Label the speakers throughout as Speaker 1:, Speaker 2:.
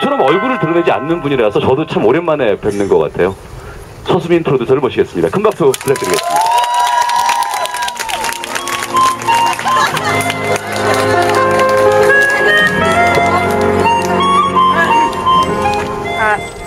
Speaker 1: 모처럼 얼굴을 드러내지 않는 분이라서 저도 참 오랜만에 뵙는 것 같아요. 서수민 프로듀서를 모시겠습니다. 큰 박수 부탁드리겠습니다.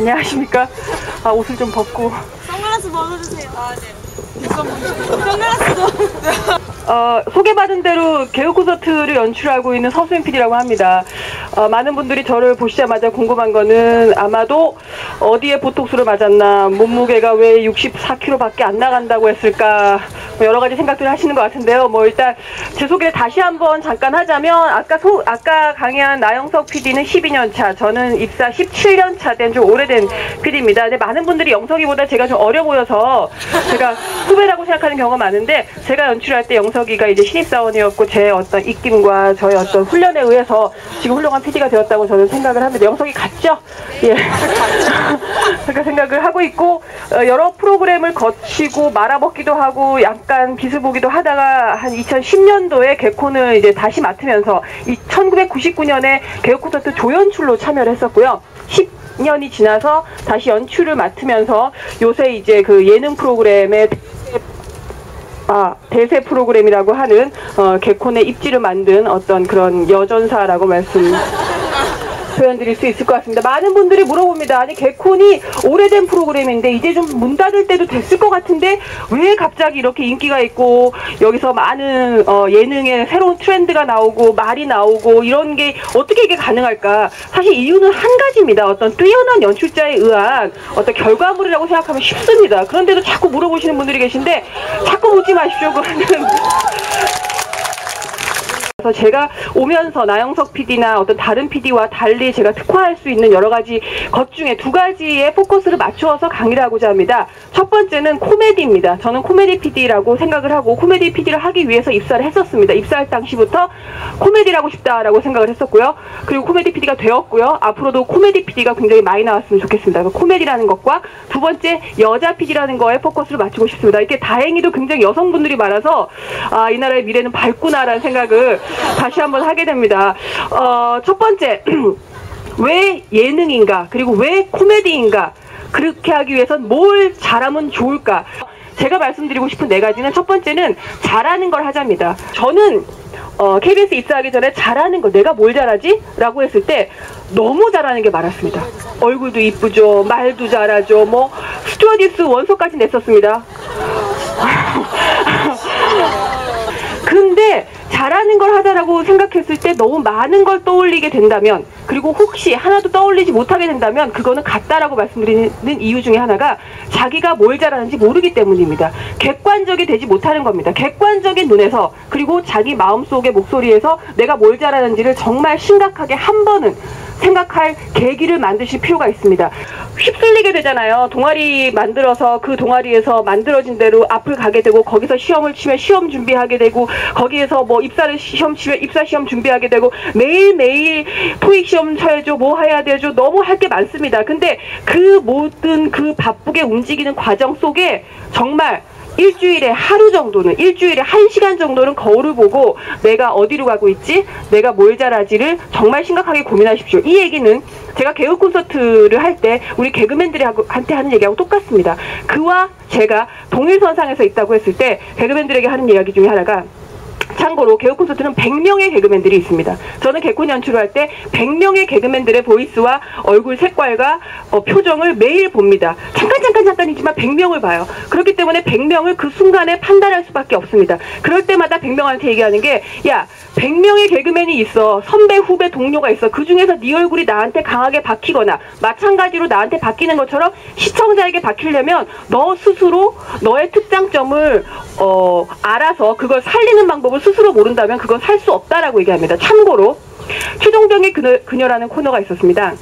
Speaker 2: 안녕하십니까. 옷을 좀 벗고.
Speaker 3: 선글라스 벗어주세요. 네. 선글라스도.
Speaker 2: 소개받은 대로 개그 콘서트를 연출하고 있는 서수민 PD라고 합니다. 많은 분들이 저를 보시자마자 궁금한 거는 아마도 어디에 보톡스를 맞았나, 몸무게가 왜 64kg밖에 안 나간다고 했을까, 여러 가지 생각들을 하시는 것 같은데요. 일단 제 소개를 다시 한번 잠깐 하자면, 아까 강의한 나영석 PD는 12년 차, 저는 입사 17년 차 된 좀 오래된 PD입니다. 근데 많은 분들이 영석이보다 제가 좀 어려 보여서 제가 후배라고 생각하는 경우가 많은데, 제가 연출할 때 영석이가 이제 신입사원이었고, 제 어떤 입김과 저의 어떤 훈련에 의해서 지금 훌륭한 PD가 되었다고 저는 생각을 합니다. 영석이 같죠? 예. 그렇게 생각을 하고 있고, 여러 프로그램을 거치고 말아먹기도 하고 약간 빚을 보기도 하다가 한 2010년도에 개콘을 이제 다시 맡으면서 1999년에 개그 콘서트 조연출로 참여를 했었고요. 10년이 지나서 다시 연출을 맡으면서 요새 이제 그 예능 프로그램의 대세 프로그램이라고 하는 개콘의 입지를 만든 어떤 그런 여전사라고 표현드릴 수 있을 것 같습니다. 많은 분들이 물어봅니다. 아니, 개콘이 오래된 프로그램인데 이제 좀 문 닫을 때도 됐을 것 같은데 왜 갑자기 이렇게 인기가 있고 여기서 많은 예능의 새로운 트렌드가 나오고 말이 나오고 이런 게 어떻게 이게 가능할까? 사실 이유는 한 가지입니다. 어떤 뛰어난 연출자에 의한 어떤 결과물이라고 생각하면 쉽습니다. 그런데도 자꾸 물어보시는 분들이 계신데 자꾸 묻지 마십시오. 그거는. 그래서 제가 오면서 나영석 PD나 어떤 다른 PD와 달리 제가 특화할 수 있는 여러 가지 것 중에 두 가지의 포커스를 맞추어서 강의를 하고자 합니다. 첫 번째는 코미디입니다. 저는 코미디 PD라고 생각을 하고 코미디 PD를 하기 위해서 입사를 했었습니다. 입사할 당시부터 코미디를 하고 싶다라고 생각을 했었고요. 그리고 코미디 PD가 되었고요. 앞으로도 코미디 PD가 굉장히 많이 나왔으면 좋겠습니다. 코미디라는 것과 두 번째 여자 PD라는 거에 포커스를 맞추고 싶습니다. 이게 다행히도 굉장히 여성분들이 많아서 이 나라의 미래는 밝구나라는 생각을 다시 한번 하게 됩니다. 첫 번째, 왜 예능인가, 그리고 왜 코미디인가, 그렇게 하기 위해선 뭘 잘하면 좋을까. 제가 말씀드리고 싶은 네 가지는, 첫 번째는 잘하는 걸 하자입니다. 저는 KBS 입사하기 전에 잘하는 거, 내가 뭘 잘하지? 라고 했을 때 너무 잘하는 게 많았습니다. 얼굴도 이쁘죠, 말도 잘하죠, 스튜어디스 원서까지 냈었습니다. 근데 잘하는 걸 하자라고 생각했을 때 너무 많은 걸 떠올리게 된다면, 그리고 혹시 하나도 떠올리지 못하게 된다면 그거는 같다라고 말씀드리는 이유 중에 하나가 자기가 뭘 잘하는지 모르기 때문입니다. 객관적이 되지 못하는 겁니다. 객관적인 눈에서, 그리고 자기 마음속의 목소리에서 내가 뭘 잘하는지를 정말 심각하게 한 번은 생각할 계기를 만드실 필요가 있습니다. 휩쓸리게 되잖아요. 동아리 만들어서 그 동아리에서 만들어진 대로 앞을 가게 되고, 거기서 시험을 치면 시험 준비하게 되고, 거기에서 입사를 시험 치면 입사 시험 준비하게 되고, 매일매일 토익 시험 쳐야죠, 뭐 해야 되죠, 너무 할 게 많습니다. 근데 그 모든 그 바쁘게 움직이는 과정 속에 정말 일주일에 하루 정도는, 일주일에 1시간 정도는 거울을 보고 내가 어디로 가고 있지? 내가 뭘 잘하지를 정말 심각하게 고민하십시오. 이 얘기는 제가 개그 콘서트를 할 때 우리 개그맨들한테 하는 얘기하고 똑같습니다. 그와 제가 동일선상에서 있다고 했을 때 개그맨들에게 하는 이야기 중에 하나가, 참고로 개그 콘서트는 100명의 개그맨들이 있습니다. 저는 개콘 연출을 할 때 100명의 개그맨들의 보이스와 얼굴 색깔과 표정을 매일 봅니다. 잠깐이지만 100명을 봐요. 그렇기 때문에 100명을 그 순간에 판단할 수밖에 없습니다. 그럴 때마다 100명한테 얘기하는 게, 야, 100명의 개그맨이 있어. 선배, 후배, 동료가 있어. 그 중에서 네 얼굴이 나한테 강하게 박히거나 마찬가지로 나한테 박히는 것처럼 시청자에게 박히려면 너 스스로 너의 특장점을 알아서 그걸 살리는 방법을 스스로 모른다면 그건 살 수 없다라고 얘기합니다. 참고로 최종병의 그녀라는 코너가 있었습니다.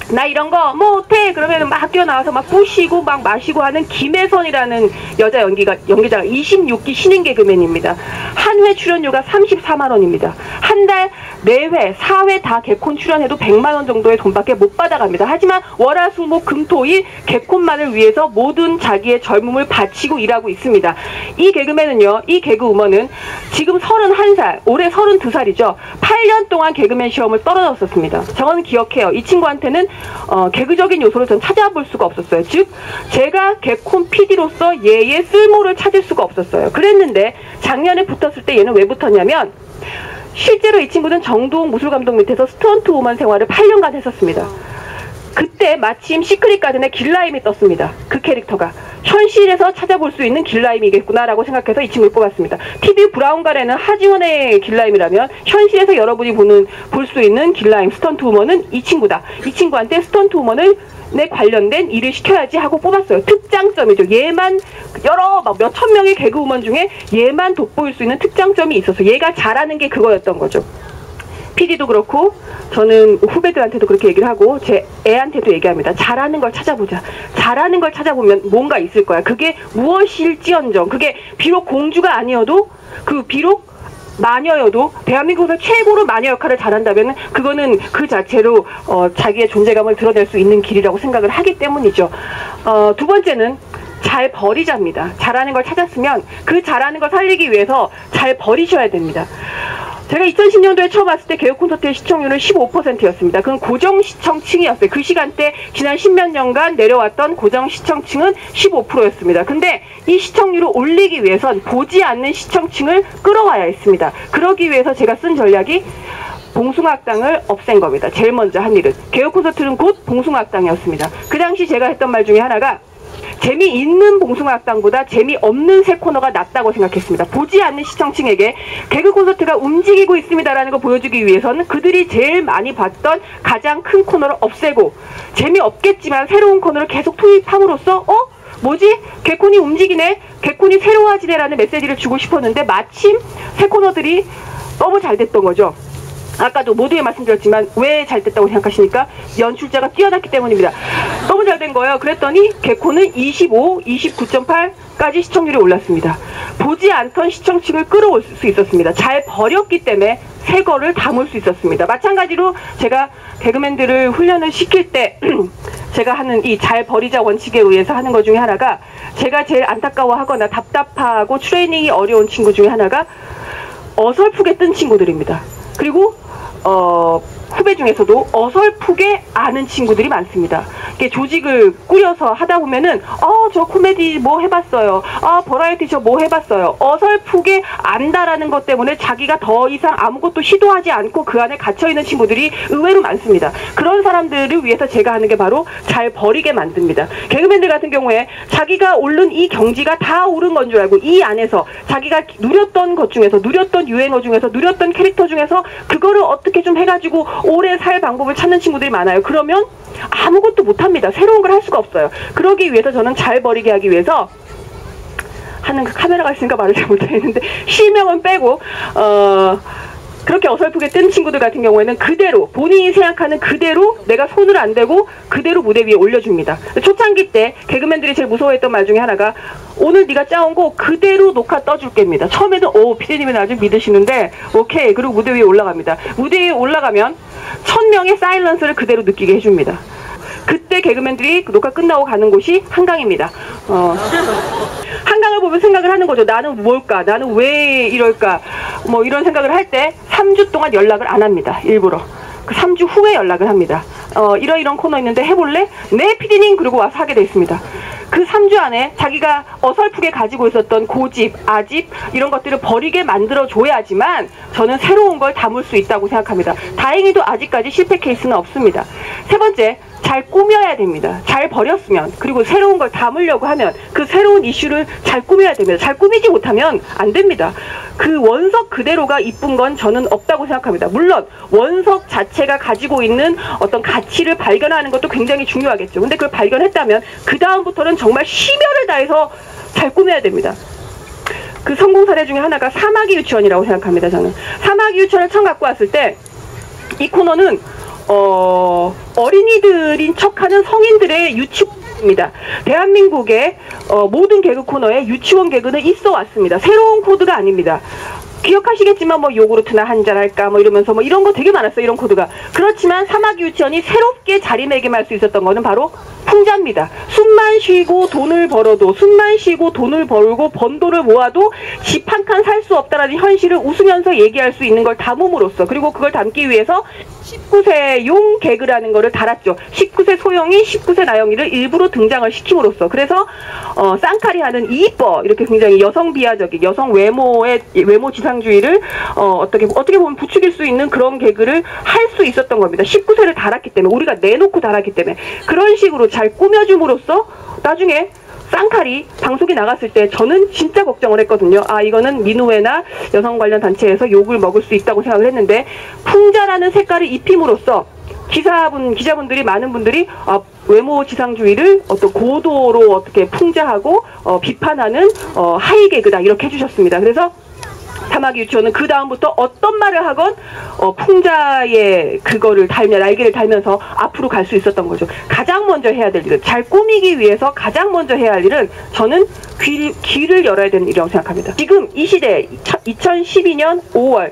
Speaker 2: 나 이런 거 못해 그러면 막 뛰어나와서 막 부시고 막 마시고 하는 김혜선이라는 여자 연기자가 26기 신인 개그맨입니다. 한 회 출연료가 34만 원입니다. 한 한 달 4회, 4회 다 개콘 출연해도 100만 원 정도의 돈밖에 못 받아갑니다. 하지만 월화수목 금토일 개콘만을 위해서 모든 자기의 젊음을 바치고 일하고 있습니다. 이 개그맨은요, 이 개그우먼은 지금 31살, 올해 32살이죠. 8년 동안 개그맨 시험을 떨어졌었습니다. 저는 기억해요. 이 친구한테는 개그적인 요소를 전 찾아볼 수가 없었어요. 즉 제가 개콘 PD로서 얘의 쓸모를 찾을 수가 없었어요. 그랬는데 작년에 붙었을 때 얘는 왜 붙었냐면 실제로 이 친구는 정두홍 무술감독 밑에서 스턴트 우먼 생활을 8년간 했었습니다. 그때 마침 시크릿 가든의 길라임이 떴습니다. 그 캐릭터가 현실에서 찾아볼 수 있는 길라임이겠구나라고 생각해서 이 친구를 뽑았습니다. TV 브라운관에는 하지원의 길라임이라면 현실에서 여러분이 볼 수 있는 길라임 스턴트 우먼은 이 친구다. 이 친구한테 스턴트 우먼을 내 관련된 일을 시켜야지 하고 뽑았어요. 특장점이죠. 얘만 여러 몇천 명의 개그우먼 중에 얘만 돋보일 수 있는 특장점이 있어서 얘가 잘하는 게 그거였던 거죠. PD도 그렇고 저는 후배들한테도 그렇게 얘기를 하고 제 애한테도 얘기합니다. 잘하는 걸 찾아보자. 잘하는 걸 찾아보면 뭔가 있을 거야. 그게 무엇일지언정 그게 비록 공주가 아니어도 비록 마녀여도 대한민국에서 최고로 마녀 역할을 잘한다면 그거는 그 자체로 자기의 존재감을 드러낼 수 있는 길이라고 생각을 하기 때문이죠. 두 번째는 잘 버리자입니다. 잘하는 걸 찾았으면 그 잘하는 걸 살리기 위해서 잘 버리셔야 됩니다. 제가 2010년도에 처음 왔을 때 개그 콘서트의 시청률은 15%였습니다. 그건 고정 시청층이었어요. 그 시간대 지난 10몇 년간 내려왔던 고정 시청층은 15%였습니다. 근데 이 시청률을 올리기 위해선 보지 않는 시청층을 끌어와야 했습니다. 그러기 위해서 제가 쓴 전략이 봉숭아학당을 없앤 겁니다. 제일 먼저 한 일은. 개그 콘서트는 곧 봉숭아학당이었습니다. 그 당시 제가 했던 말 중에 하나가 재미있는 봉숭아학당보다 재미없는 새 코너가 낫다고 생각했습니다. 보지 않는 시청층에게 개그 콘서트가 움직이고 있습니다라는 걸 보여주기 위해서는 그들이 제일 많이 봤던 가장 큰 코너를 없애고 재미없겠지만 새로운 코너를 계속 투입함으로써 뭐지? 개콘이 움직이네? 개콘이 새로워지네라는 메시지를 주고 싶었는데 마침 새 코너들이 너무 잘 됐던 거죠. 아까도 모두에 말씀드렸지만 왜 잘 됐다고 생각하십니까? 연출자가 뛰어났기 때문입니다. 너무 잘 된 거예요. 그랬더니 개콘은 25, 29.8까지 시청률이 올랐습니다. 보지 않던 시청층을 끌어올 수 있었습니다. 잘 버렸기 때문에 새 거를 담을 수 있었습니다. 마찬가지로 제가 개그맨들을 훈련을 시킬 때 제가 하는 이 잘 버리자 원칙에 의해서 하는 것 중에 하나가 제가 제일 안타까워하거나 답답하고 트레이닝이 어려운 친구 중에 하나가 어설프게 뜬 친구들입니다. 그리고 후배 중에서도 어설프게 아는 친구들이 많습니다. 이렇게 조직을 꾸려서 하다 보면은 저 코미디 뭐 해봤어요. 버라이어티 저 뭐 해봤어요. 어설프게 안다라는 것 때문에 자기가 더 이상 아무것도 시도하지 않고 그 안에 갇혀있는 친구들이 의외로 많습니다. 그런 사람들을 위해서 제가 하는 게 바로 잘 버리게 만듭니다. 개그맨들 같은 경우에 자기가 오른 이 경지가 다 오른 건 줄 알고 이 안에서 자기가 누렸던 것 중에서 누렸던 유행어 중에서 누렸던 캐릭터 중에서 그거를 어떻게 좀 해가지고 오래 살 방법을 찾는 친구들이 많아요. 그러면 아무것도 못합니다. 새로운 걸 할 수가 없어요. 그러기 위해서 저는 잘 버리게 하기 위해서 하는 그 카메라가 있으니까 말을 잘 못하겠는데 실명은 빼고 그렇게 어설프게 뜬 친구들 같은 경우에는 그대로 본인이 생각하는 그대로 내가 손을 안 대고 그대로 무대 위에 올려줍니다. 초창기 때 개그맨들이 제일 무서워했던 말 중에 하나가 오늘 네가 짜온 거 그대로 녹화 떠줄게입니다. 처음에는 피디님이 나 좀 믿으시는데 오케이. 그리고 무대 위에 올라갑니다. 무대 위에 올라가면 1000명의 사일런스를 그대로 느끼게 해줍니다. 그때 개그맨들이 녹화 끝나고 가는 곳이 한강입니다. 한강을 보면 생각을 하는 거죠. 나는 뭘까? 나는 왜 이럴까? 뭐 이런 생각을 할 때 3주 동안 연락을 안 합니다. 일부러. 그 3주 후에 연락을 합니다. 이런 코너 있는데 해볼래? 네, 피디님. 그리고 와서 하게 돼 있습니다. 그 3주 안에 자기가 어설프게 가지고 있었던 고집, 아집 이런 것들을 버리게 만들어줘야지만 저는 새로운 걸 담을 수 있다고 생각합니다. 다행히도 아직까지 실패 케이스는 없습니다. 세 번째, 잘 꾸며야 됩니다. 잘 버렸으면 그리고 새로운 걸 담으려고 하면 그 새로운 이슈를 잘 꾸며야 됩니다. 잘 꾸미지 못하면 안 됩니다. 그 원석 그대로가 이쁜 건 저는 없다고 생각합니다. 물론 원석 자체가 가지고 있는 어떤 가치를 발견하는 것도 굉장히 중요하겠죠. 근데 그걸 발견했다면 그 다음부터는 정말 심혈을 다해서 잘 꾸며야 됩니다. 그 성공 사례 중에 하나가 사마귀 유치원이라고 생각합니다. 저는 사마귀 유치원을 처음 갖고 왔을 때 이 코너는 어린이들인 척하는 성인들의 유치원입니다. 대한민국의 모든 개그 코너에 유치원 개그는 있어 왔습니다. 새로운 코드가 아닙니다. 기억하시겠지만 뭐 요구르트나 한잔 할까 뭐 이러면서 뭐 이런 거 되게 많았어요. 이런 코드가. 그렇지만 사마귀 유치원이 새롭게 자리매김할 수 있었던 거는 바로 풍자입니다. 숨만 쉬고 돈을 벌어도, 숨만 쉬고 돈을 벌고 번 돈을 모아도 집 한 칸 살 수 없다라는 현실을 웃으면서 얘기할 수 있는 걸 담음으로써, 그리고 그걸 담기 위해서 19세용 개그라는 거를 달았죠. 19세 소영이 19세 나영이를 일부러 등장을 시킴으로써. 그래서 쌍칼이 하는 이뻐, 이렇게 굉장히 여성 비하적인, 여성 외모 지상주의를 어떻게 보면 부추길 수 있는 그런 개그를 할 수 있었던 겁니다. 19세를 달았기 때문에, 우리가 내놓고 달았기 때문에. 그런 식으로 잘 꾸며줌으로써 나중에 쌍칼이 방송에 나갔을 때 저는 진짜 걱정을 했거든요. 아, 이거는 민우회나 여성 관련 단체에서 욕을 먹을 수 있다고 생각을 했는데, 풍자라는 색깔을 입힘으로써 기자분들이, 많은 분들이 외모 지상주의를 어떤 고도로 어떻게 풍자하고 비판하는 하이 개그다, 이렇게 해주셨습니다. 그래서 사마귀 유치원은 그 다음부터 어떤 말을 하건 풍자의 그거를 날개를 달면서 앞으로 갈 수 있었던 거죠. 가장 먼저 해야 될 일은, 잘 꾸미기 위해서 가장 먼저 해야 할 일은 저는 귀를 열어야 되는 일이라고 생각합니다. 지금 이 시대, 2012년 5월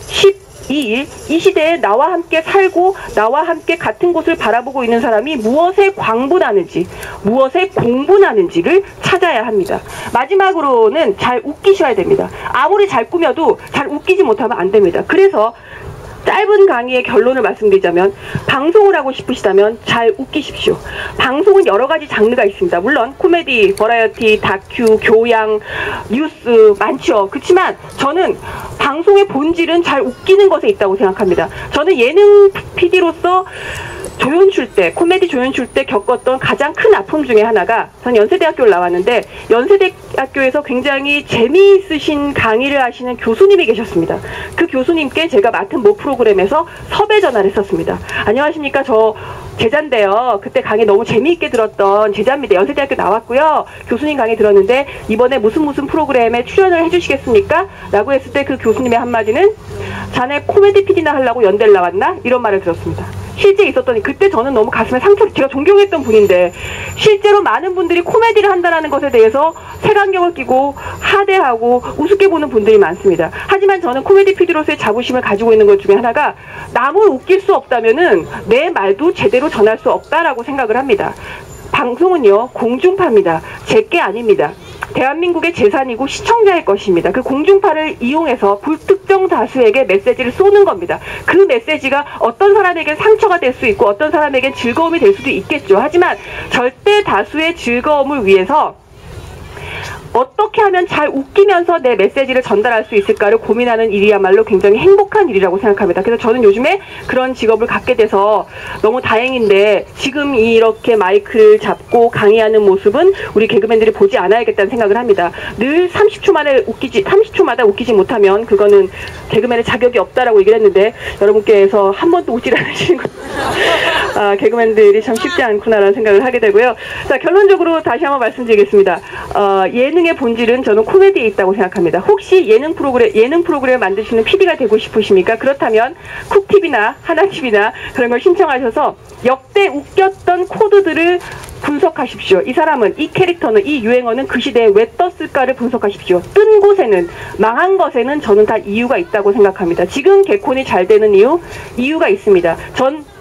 Speaker 2: 12일 이 시대에 나와 함께 살고 나와 함께 같은 곳을 바라보고 있는 사람이 무엇에 광분하는지, 무엇에 공분하는지를 찾아야 합니다. 마지막으로는 잘 웃기셔야 됩니다. 아무리 잘 꾸며도 잘 웃기지 못하면 안 됩니다. 그래서 짧은 강의의 결론을 말씀드리자면, 방송을 하고 싶으시다면 잘 웃기십시오. 방송은 여러 가지 장르가 있습니다. 물론 코미디, 버라이어티, 다큐, 교양, 뉴스 많죠. 그렇지만 저는 방송의 본질은 잘 웃기는 것에 있다고 생각합니다. 저는 예능 PD로서 코미디 조연출 때 겪었던 가장 큰 아픔 중에 하나가, 전 연세대학교를 나왔는데 연세대학교에서 굉장히 재미있으신 강의를 하시는 교수님이 계셨습니다. 그 교수님께 제가 맡은 모 프로그램에서 섭외 전화를 했었습니다. 안녕하십니까, 저 제자인데요. 그때 강의 너무 재미있게 들었던 제자입니다. 연세대학교 나왔고요. 교수님 강의 들었는데 이번에 무슨 프로그램에 출연을 해주시겠습니까? 라고 했을 때 그 교수님의 한마디는, 자네 코미디 PD나 하려고 연대를 나왔나? 이런 말을 들었습니다. 실제 있었더니, 그때 저는 너무 가슴에 상처를, 제가 존경했던 분인데 실제로 많은 분들이 코미디를 한다는 것에 대해서 색안경을 끼고 하대하고 우습게 보는 분들이 많습니다. 하지만 저는 코미디 PD로서의 자부심을 가지고 있는 것 중에 하나가, 남을 웃길 수 없다면은 내 말도 제대로 전할 수 없다라고 생각을 합니다. 방송은요, 공중파입니다. 제게 아닙니다. 대한민국의 재산이고 시청자의 것입니다. 그 공중파를 이용해서 불특정 다수에게 메시지를 쏘는 겁니다. 그 메시지가 어떤 사람에겐 상처가 될 수 있고 어떤 사람에겐 즐거움이 될 수도 있겠죠. 하지만 절대 다수의 즐거움을 위해서 어떻게 하면 잘 웃기면서 내 메시지를 전달할 수 있을까를 고민하는 일이야말로 굉장히 행복한 일이라고 생각합니다. 그래서 저는 요즘에 그런 직업을 갖게 돼서 너무 다행인데, 지금 이렇게 마이크를 잡고 강의하는 모습은 우리 개그맨들이 보지 않아야겠다는 생각을 합니다. 늘 30초마다 웃기지 못하면 그거는 개그맨의 자격이 없다라고 얘기를 했는데, 여러분께서 한 번도 웃지 않으시는 것, 개그맨들이 참 쉽지 않구나라는 생각을 하게 되고요. 자, 결론적으로 다시 한번 말씀드리겠습니다. 예능의 본질은 저는 코미디에 있다고 생각합니다. 혹시 예능 프로그램 만드시는 PD가 되고 싶으십니까? 그렇다면 쿡TV나 하나TV나 그런 걸 신청하셔서 역대 웃겼던 코드들을 분석하십시오. 이 사람은, 이 캐릭터는, 이 유행어는 그 시대에 왜 떴을까를 분석하십시오. 뜬 곳에는, 망한 것에는 저는 다 이유가 있다고 생각합니다. 지금 개콘이 잘 되는 이유가 있습니다.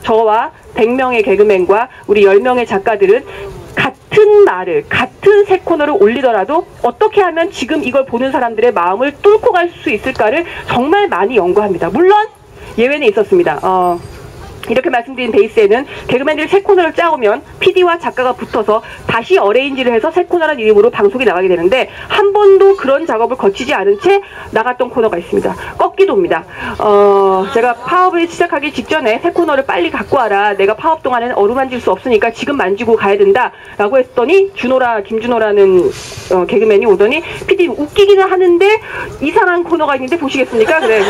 Speaker 2: 저와 100명의 개그맨과 우리 10명의 작가들은 같은 말을, 같은 새 코너를 올리더라도 어떻게 하면 지금 이걸 보는 사람들의 마음을 뚫고 갈 수 있을까를 정말 많이 연구합니다. 물론 예외는 있었습니다. 이렇게 말씀드린 베이스에는 개그맨들이 새 코너를 짜오면 PD와 작가가 붙어서 다시 어레인지를 해서 새 코너라는 이름으로 방송에 나가게 되는데, 한 번도 그런 작업을 거치지 않은 채 나갔던 코너가 있습니다. 꺾기도입니다. 제가 파업을 시작하기 직전에 새 코너를 빨리 갖고 와라, 내가 파업 동안에는 어루만질 수 없으니까 지금 만지고 가야 된다 라고 했더니, 김준호라는 개그맨이 오더니, PD 웃기기는 하는데 이상한 코너가 있는데 보시겠습니까? 그래.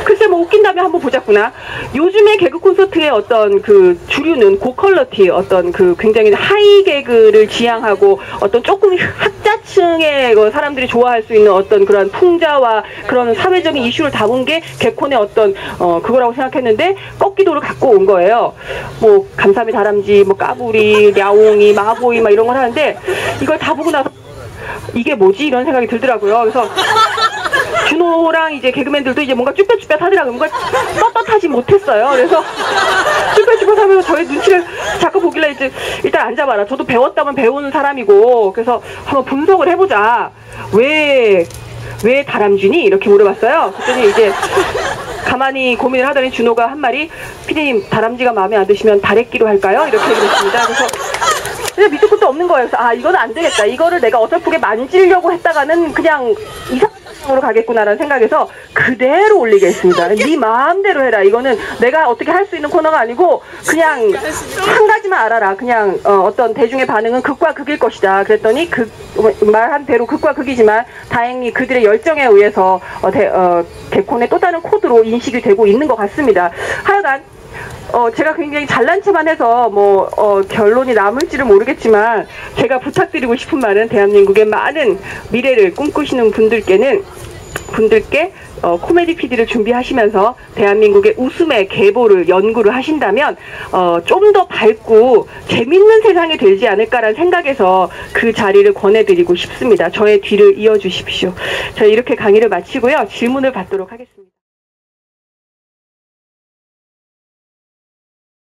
Speaker 2: 글쎄 뭐 웃긴다면 한번 보자꾸나. 요즘에 개그 콘서트의 어떤 그 주류는 고퀄러티, 어떤 그 굉장히 하이 개그를 지향하고 어떤 조금 학자층의 사람들이 좋아할 수 있는 어떤 그런 풍자와 그런 사회적인 이슈를 담은 게 개콘의 어떤 그거라고 생각했는데, 꺾기도를 갖고 온 거예요. 뭐 감사미 다람쥐, 뭐 까불이, 랴옹이, 마보이 막 이런 걸 하는데, 이걸 다 보고 나서 이게 뭐지? 이런 생각이 들더라고요. 그래서 준호랑 이제 개그맨들도 이제 뭔가 쭈뼛쭈뼛 하더라고요. 뭔가 떳떳하지 못했어요. 그래서 쭈뼛쭈뼛 하면서 저의 눈치를 자꾸 보길래 이제 일단 앉아봐라. 저도 배웠다면 배우는 사람이고, 그래서 한번 분석을 해보자. 왜 다람쥐니? 이렇게 물어봤어요. 그랬더니 이제 가만히 고민을 하더니 준호가 한 말이, 피디님 다람쥐가 마음에 안 드시면 다래끼로 할까요? 이렇게 얘기했습니다. 그래서 그냥 밑도 끝도 없는 거예요. 그래서 이거는 안 되겠다. 이거를 내가 어설프게 만지려고 했다가는 그냥 이상으로 가겠구나라는 생각에서 그대로 올리게 했습니다. 네 마음대로 해라. 이거는 내가 어떻게 할 수 있는 코너가 아니고 그냥 한 가지만 알아라. 그냥 어떤 대중의 반응은 극과 극일 것이다. 그랬더니 말한 대로 극과 극이지만 다행히 그들의 열정에 의해서 개콘의 또 다른 코드로 인식이 되고 있는 것 같습니다. 하여간 제가 굉장히 잘난 체만 해서 결론이 남을지는 모르겠지만, 제가 부탁드리고 싶은 말은 대한민국의 많은 미래를 꿈꾸시는 분들께 코미디 PD를 준비하시면서 대한민국의 웃음의 계보를 연구를 하신다면 좀 더 밝고 재밌는 세상이 되지 않을까라는 생각에서 그 자리를 권해드리고 싶습니다. 저의 뒤를 이어주십시오. 저희 이렇게 강의를 마치고요. 질문을 받도록 하겠습니다.